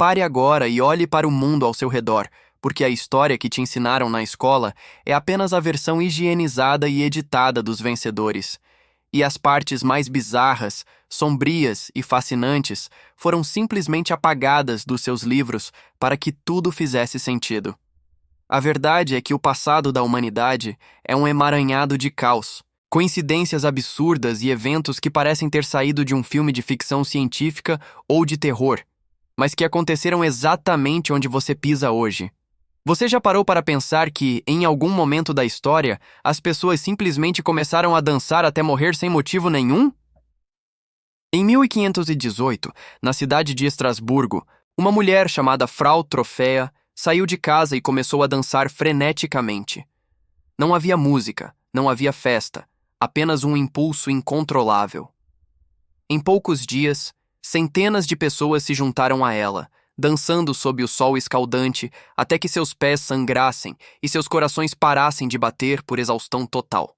pare agora e olhe para o mundo ao seu redor, porque a história que te ensinaram na escola é apenas a versão higienizada e editada dos vencedores. E as partes mais bizarras, sombrias e fascinantes foram simplesmente apagadas dos seus livros para que tudo fizesse sentido. A verdade é que o passado da humanidade é um emaranhado de caos, coincidências absurdas e eventos que parecem ter saído de um filme de ficção científica ou de terror, mas que aconteceram exatamente onde você pisa hoje. Você já parou para pensar que, em algum momento da história, as pessoas simplesmente começaram a dançar até morrer sem motivo nenhum? Em 1518, na cidade de Estrasburgo, uma mulher chamada Frau Trofea saiu de casa e começou a dançar freneticamente. Não havia música, não havia festa, apenas um impulso incontrolável. Em poucos dias, centenas de pessoas se juntaram a ela, dançando sob o sol escaldante até que seus pés sangrassem e seus corações parassem de bater por exaustão total.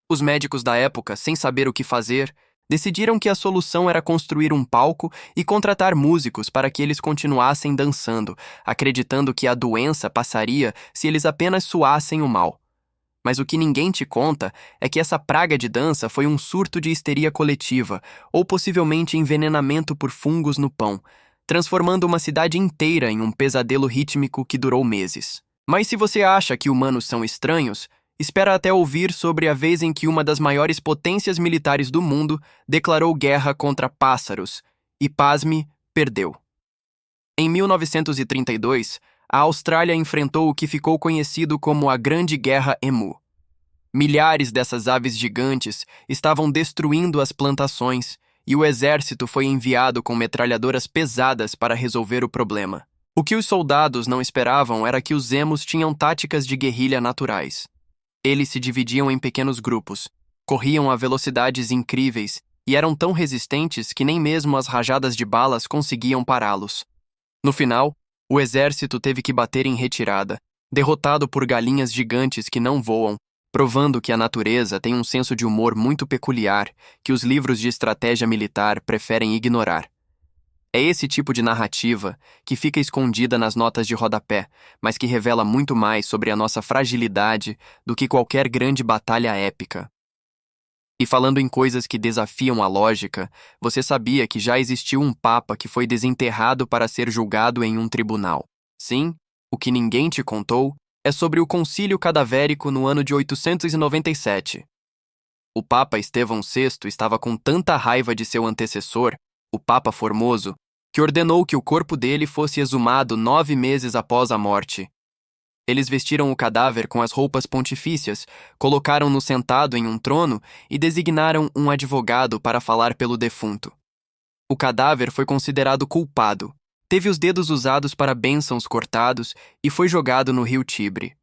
Os médicos da época, sem saber o que fazer, decidiram que a solução era construir um palco e contratar músicos para que eles continuassem dançando, acreditando que a doença passaria se eles apenas suassem o mal. Mas o que ninguém te conta é que essa praga de dança foi um surto de histeria coletiva, ou possivelmente envenenamento por fungos no pão, transformando uma cidade inteira em um pesadelo rítmico que durou meses. Mas se você acha que humanos são estranhos, espera até ouvir sobre a vez em que uma das maiores potências militares do mundo declarou guerra contra pássaros e, pasme, perdeu. Em 1932, a Austrália enfrentou o que ficou conhecido como a Grande Guerra Emu. Milhares dessas aves gigantes estavam destruindo as plantações e o exército foi enviado com metralhadoras pesadas para resolver o problema. O que os soldados não esperavam era que os emus tinham táticas de guerrilha naturais. Eles se dividiam em pequenos grupos, corriam a velocidades incríveis e eram tão resistentes que nem mesmo as rajadas de balas conseguiam pará-los. No final, o exército teve que bater em retirada, derrotado por galinhas gigantes que não voam, provando que a natureza tem um senso de humor muito peculiar que os livros de estratégia militar preferem ignorar. É esse tipo de narrativa que fica escondida nas notas de rodapé, mas que revela muito mais sobre a nossa fragilidade do que qualquer grande batalha épica. E falando em coisas que desafiam a lógica, você sabia que já existiu um papa que foi desenterrado para ser julgado em um tribunal? Sim, o que ninguém te contou é sobre o concílio cadavérico no ano de 897. O Papa Estevão VI estava com tanta raiva de seu antecessor, o Papa Formoso, que ordenou que o corpo dele fosse exumado 9 meses após a morte. Eles vestiram o cadáver com as roupas pontifícias, colocaram-no sentado em um trono e designaram um advogado para falar pelo defunto. O cadáver foi considerado culpado, teve os dedos usados para bênçãos cortados e foi jogado no rio Tibre.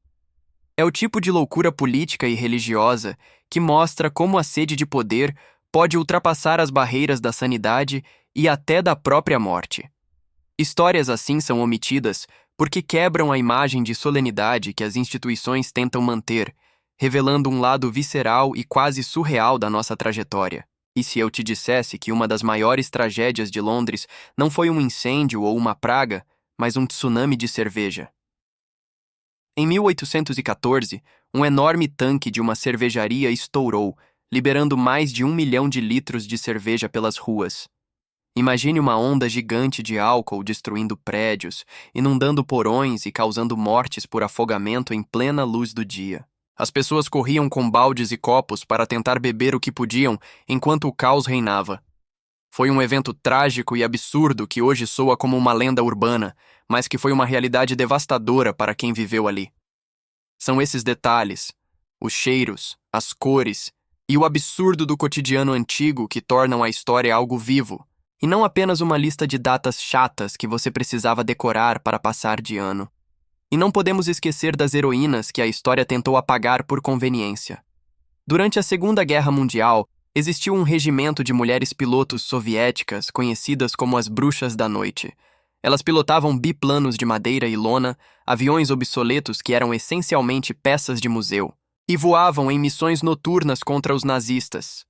É o tipo de loucura política e religiosa que mostra como a sede de poder pode ultrapassar as barreiras da sanidade e até da própria morte. Histórias assim são omitidas porque quebram a imagem de solenidade que as instituições tentam manter, revelando um lado visceral e quase surreal da nossa trajetória. E se eu te dissesse que uma das maiores tragédias de Londres não foi um incêndio ou uma praga, mas um tsunami de cerveja? Em 1814, um enorme tanque de uma cervejaria estourou, liberando mais de 1 milhão de litros de cerveja pelas ruas. Imagine uma onda gigante de álcool destruindo prédios, inundando porões e causando mortes por afogamento em plena luz do dia. As pessoas corriam com baldes e copos para tentar beber o que podiam enquanto o caos reinava. Foi um evento trágico e absurdo que hoje soa como uma lenda urbana, mas que foi uma realidade devastadora para quem viveu ali. São esses detalhes, os cheiros, as cores e o absurdo do cotidiano antigo que tornam a história algo vivo, e não apenas uma lista de datas chatas que você precisava decorar para passar de ano. E não podemos esquecer das heroínas que a história tentou apagar por conveniência. Durante a Segunda Guerra Mundial, existiu um regimento de mulheres pilotos soviéticas conhecidas como as Bruxas da Noite. Elas pilotavam biplanos de madeira e lona, aviões obsoletos que eram essencialmente peças de museu, e voavam em missões noturnas contra os nazistas.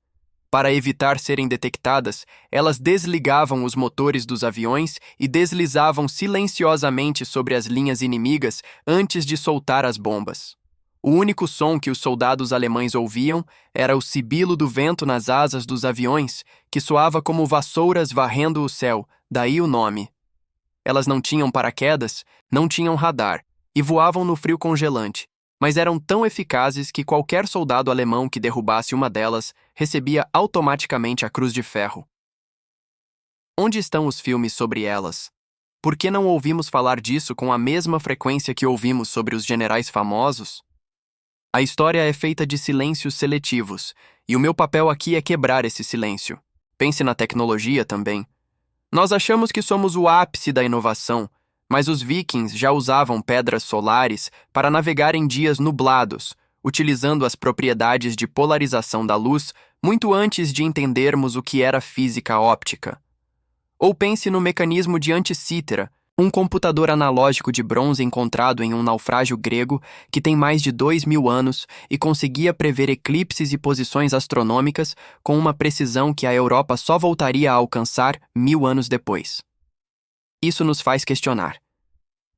Para evitar serem detectadas, elas desligavam os motores dos aviões e deslizavam silenciosamente sobre as linhas inimigas antes de soltar as bombas. O único som que os soldados alemães ouviam era o sibilo do vento nas asas dos aviões, que soava como vassouras varrendo o céu, daí o nome. Elas não tinham paraquedas, não tinham radar, e voavam no frio congelante, mas eram tão eficazes que qualquer soldado alemão que derrubasse uma delas recebia automaticamente a Cruz de Ferro. Onde estão os filmes sobre elas? Por que não ouvimos falar disso com a mesma frequência que ouvimos sobre os generais famosos? A história é feita de silêncios seletivos, e o meu papel aqui é quebrar esse silêncio. Pense na tecnologia também. Nós achamos que somos o ápice da inovação, mas os vikings já usavam pedras solares para navegar em dias nublados, utilizando as propriedades de polarização da luz muito antes de entendermos o que era física óptica. Ou pense no mecanismo de Anticítera, um computador analógico de bronze encontrado em um naufrágio grego que tem mais de 2000 anos e conseguia prever eclipses e posições astronômicas com uma precisão que a Europa só voltaria a alcançar 1000 anos depois. Isso nos faz questionar.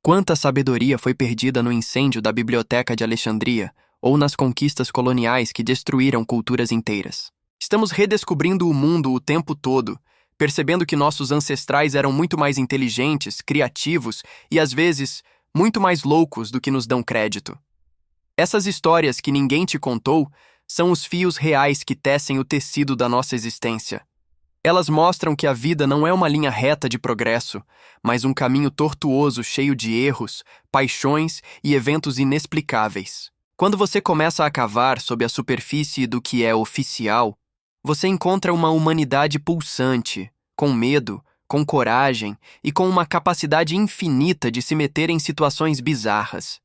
Quanta sabedoria foi perdida no incêndio da Biblioteca de Alexandria ou nas conquistas coloniais que destruíram culturas inteiras? Estamos redescobrindo o mundo o tempo todo, percebendo que nossos ancestrais eram muito mais inteligentes, criativos e, às vezes, muito mais loucos do que nos dão crédito. Essas histórias que ninguém te contou são os fios reais que tecem o tecido da nossa existência. Elas mostram que a vida não é uma linha reta de progresso, mas um caminho tortuoso cheio de erros, paixões e eventos inexplicáveis. Quando você começa a cavar sob a superfície do que é oficial, você encontra uma humanidade pulsante, com medo, com coragem e com uma capacidade infinita de se meter em situações bizarras.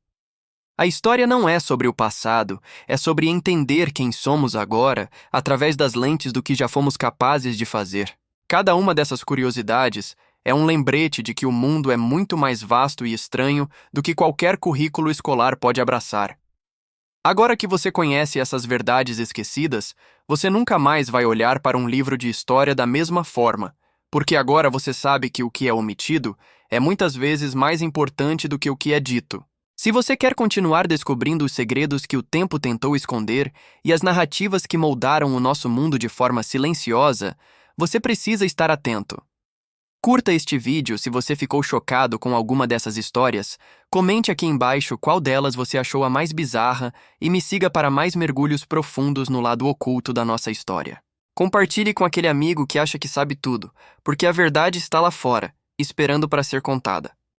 A história não é sobre o passado, é sobre entender quem somos agora através das lentes do que já fomos capazes de fazer. Cada uma dessas curiosidades é um lembrete de que o mundo é muito mais vasto e estranho do que qualquer currículo escolar pode abraçar. Agora que você conhece essas verdades esquecidas, você nunca mais vai olhar para um livro de história da mesma forma, porque agora você sabe que o que é omitido é muitas vezes mais importante do que o que é dito. Se você quer continuar descobrindo os segredos que o tempo tentou esconder e as narrativas que moldaram o nosso mundo de forma silenciosa, você precisa estar atento. Curta este vídeo se você ficou chocado com alguma dessas histórias, comente aqui embaixo qual delas você achou a mais bizarra e me siga para mais mergulhos profundos no lado oculto da nossa história. Compartilhe com aquele amigo que acha que sabe tudo, porque a verdade está lá fora, esperando para ser contada.